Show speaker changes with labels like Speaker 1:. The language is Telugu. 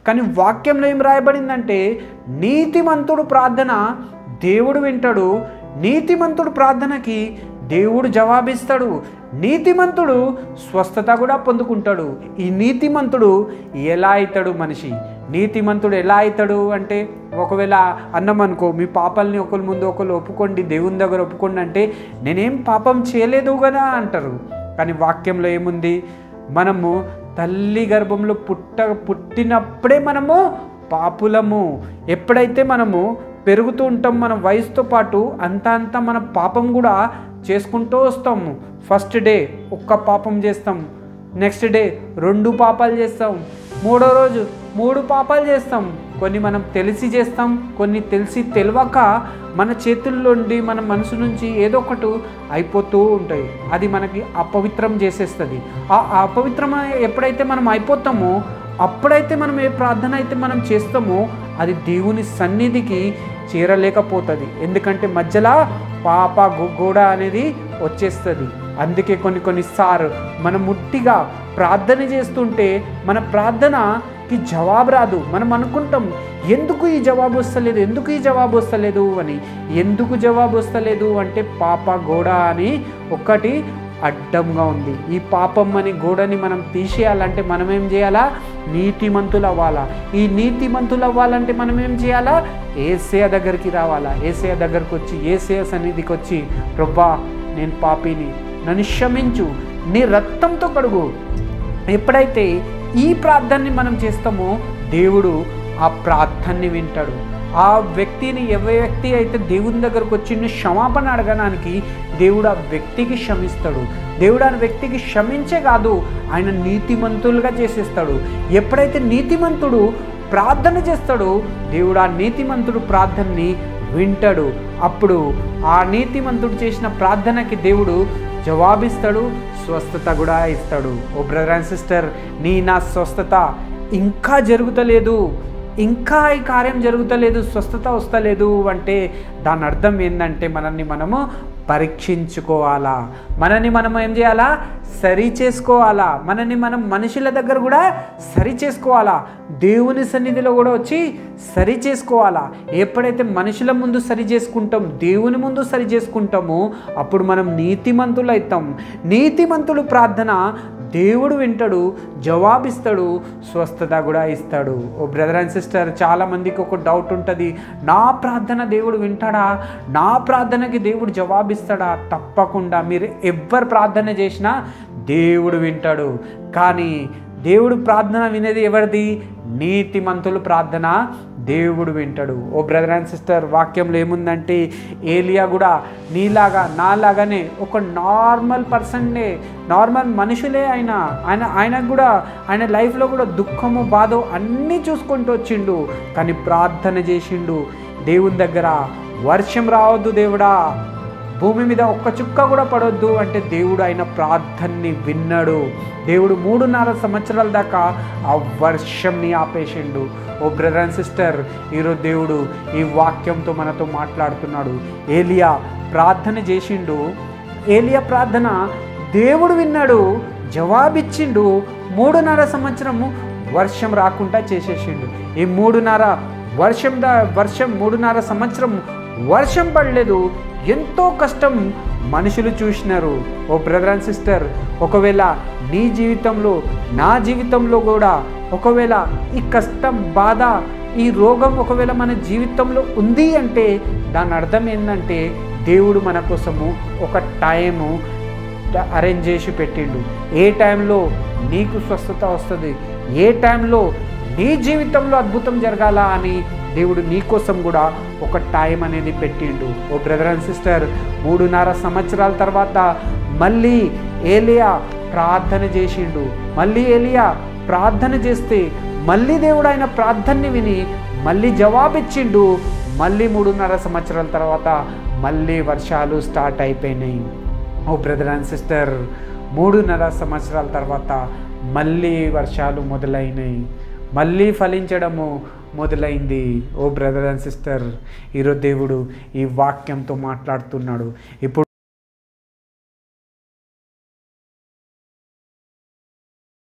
Speaker 1: కానీ వాక్యంలో ఏం రాయబడిందంటే నీతిమంతుడు ప్రార్థన దేవుడు వింటాడు, నీతిమంతుడు ప్రార్థనకి దేవుడు జవాబిస్తాడు, నీతిమంతుడు స్వస్థత కూడా పొందుకుంటాడు. ఈ నీతిమంతుడు ఎలా అవుతాడు? మనిషి నీతిమంతుడు ఎలా అవుతాడు అంటే, ఒకవేళ అన్నమనుకో మీ పాపాలని ఒకరి ముందు ఒకరు ఒప్పుకోండి, దేవుని దగ్గర ఒప్పుకోండి అంటే నేనేం పాపం చేయలేదు కదా అంటారు. కానీ వాక్యంలో ఏముంది? మనము తల్లి గర్భంలో పుట్టినప్పుడే మనము పాపులము. ఎప్పుడైతే మనము పెరుగుతూ ఉంటాం, మన వయసుతో పాటు అంతా మన పాపం కూడా చేసుకుంటూ వస్తాము. ఫస్ట్ డే ఒక్క పాపం చేస్తాం, నెక్స్ట్ డే 2 పాపాలు చేస్తాం, 3వ రోజు 3 పాపాలు చేస్తాం. కొన్ని మనం తెలిసి చేస్తాం, కొన్ని తెలియక మన చేతుల్లోండి మన మనసు నుంచి ఏదో ఒకటి అయిపోతూ ఉంటాయి. అది మనకి అపవిత్రం చేసేస్తుంది. ఆ అపవిత్రం ఎప్పుడైతే మనం అయిపోతామో అప్పుడైతే మనం ఏ ప్రార్థన అయితే మనం చేస్తామో అది దేవుని సన్నిధికి చేరలేకపోతుంది. ఎందుకంటే మధ్యలో పాప గోడ అనేది వచ్చేస్తుంది. అందుకే కొన్నిసార్లు మనం ముట్టిగా ప్రార్థన చేస్తుంటే మన ప్రార్థనకి జవాబు రాదు. మనం అనుకుంటాం ఎందుకు ఈ జవాబు వస్తలేదు అని. ఎందుకు జవాబు వస్తలేదు అంటే పాప గోడ అని ఒకటి అడ్డంగా ఉంది. ఈ పాపం అని గోడని మనం తీసేయాలంటే మనం ఏం చేయాలా? నీతిమంతులు అవ్వాలా. ఈ నీతిమంతులు అవ్వాలంటే మనం ఏం చేయాలా? యేసయ్య దగ్గరికి రావాలా. యేసయ్య దగ్గరికి వచ్చి యేసయ్య సన్నిధికి వచ్చి, ప్రభువా నేను పాపిని, నన్ను క్షమించు, నీ రక్తంతో కడుగు. ఎప్పుడైతే ఈ ప్రార్థనని మనం చేస్తామో దేవుడు ఆ ప్రార్థనని వింటాడు. ఆ వ్యక్తిని ఏ వ్యక్తి అయితే దేవుని దగ్గరకు వచ్చి క్షమాపణ అడగడానికి దేవుడు ఆ వ్యక్తికి క్షమిస్తాడు. దేవుడు ఆ వ్యక్తికి క్షమించే కాదు, ఆయన నీతిమంతులుగా చేసేస్తాడు. ఎప్పుడైతే నీతిమంతుడు ప్రార్థన చేస్తాడో దేవుడు ఆ నీతిమంతుడు ప్రార్థనని వింటాడు. అప్పుడు ఆ నీతిమంతుడు చేసిన ప్రార్థనకి దేవుడు జవాబిస్తాడు, స్వస్థత కూడా ఇస్తాడు. ఓ బ్రదర్ అండ్ సిస్టర్, నా స్వస్థత ఇంకా జరుగుతలేదు, ఇంకా ఈ కార్యం జరుగుతలేదు, స్వస్థత వస్తలేదు అంటే దాని అర్థం ఏంటంటే మనల్ని మనము పరీక్షించుకోవాలా, మనల్ని మనం ఏం చేయాలా? సరి చేసుకోవాలా, మనల్ని మనం మనుషుల దగ్గర కూడా సరి చేసుకోవాలా, దేవుని సన్నిధిలో కూడా వచ్చి సరి చేసుకోవాలా. ఎప్పుడైతే మనుషుల ముందు సరి చేసుకుంటాం, దేవుని ముందు సరి చేసుకుంటామో అప్పుడు మనం నీతిమంతులు అవుతాం. నీతిమంతుడు ప్రార్థన దేవుడు వింటాడు, జవాబిస్తాడు, స్వస్థత కూడా ఇస్తాడు. ఓ బ్రదర్ అండ్ సిస్టర్, చాలామందికి ఒక డౌట్ ఉంటుంది, నా ప్రార్థన దేవుడు వింటాడా? నా ప్రార్థనకి దేవుడు జవాబిస్తాడా? తప్పకుండా. మీరు ఎవరు ప్రార్థన చేసినా దేవుడు వింటాడు. కానీ దేవుడు ప్రార్థన వినేది ఎవరిది? నీతిమంతులు ప్రార్థన దేవుడు వింటాడు. ఓ బ్రదర్ అండ్ సిస్టర్, వాక్యంలో ఏముందంటే ఏలియా కూడా నీలాగా నాలాగానే ఒక నార్మల్ పర్సన్నే, నార్మల్ మనుషులే. ఆయనకు కూడా ఆయన లైఫ్లో కూడా దుఃఖము బాధ అన్నీ చూసుకుంటూ వచ్చిండు. కానీ ప్రార్థన చేసిండు దేవుని దగ్గర, వర్షం రావద్దు దేవుడా, భూమి మీద ఒక్క చుక్క కూడా పడొద్దు అంటే దేవుడు ఆయన ప్రార్థనని విన్నాడు. దేవుడు 3.5 సంవత్సరాల దాకా ఆ వర్షంని ఆపేసిండు. ఓ బ్రదర్ అండ్ సిస్టర్, ఈరోజు దేవుడు ఈ వాక్యంతో మనతో మాట్లాడుతున్నాడు. ఏలియా ప్రార్థన చేసిండు, ఏలియా ప్రార్థన దేవుడు విన్నాడు, జవాబిచ్చిండు. 3.5 సంవత్సరము వర్షం రాకుండా చేసేసిండు. ఈ 3.5 సంవత్సరం వర్షం పడలేదు. ఎంతో కష్టం మనుషులు చూసినారు. ఓ బ్రదర్ అండ్ సిస్టర్, ఒకవేళ నీ జీవితంలో నా జీవితంలో కూడా ఒకవేళ ఈ కష్టం, బాధ, ఈ రోగం ఒకవేళ మన జీవితంలో ఉంది అంటే దాని అర్థం ఏంటంటే దేవుడు మన కోసము ఒక టైము అరేంజ్ చేసి పెట్టిండు. ఏ టైంలో నీకు స్వస్థత వస్తుంది, ఏ టైంలో నీ జీవితంలో అద్భుతం జరగాల అని దేవుడు నీ కోసం కూడా ఒక టైం అనేది పెట్టిండు. ఓ బ్రదర్ అండ్ సిస్టర్, 3.5 సంవత్సరాల తర్వాత మళ్ళీ ఏలియా ప్రార్థన చేసిండు. మళ్ళీ ఏలియా ప్రార్థన చేస్తే మళ్ళీ దేవుడు ఆయన ప్రార్థనని విని మళ్ళీ జవాబిచ్చిండు. మళ్ళీ 3.5 సంవత్సరాల తర్వాత మళ్ళీ వర్షాలు స్టార్ట్ అయిపోయినాయి. ఓ బ్రదర్ అండ్ సిస్టర్, 3.5 సంవత్సరాల తర్వాత మళ్ళీ వర్షాలు మొదలైనాయి, మళ్ళీ ఫలించడము మొదలైంది. ఓ బ్రదర్ అండ్ సిస్టర్, ఈరోజు దేవుడు ఈ వాక్యంతో మాట్లాడుతున్నాడు. ఇప్పుడు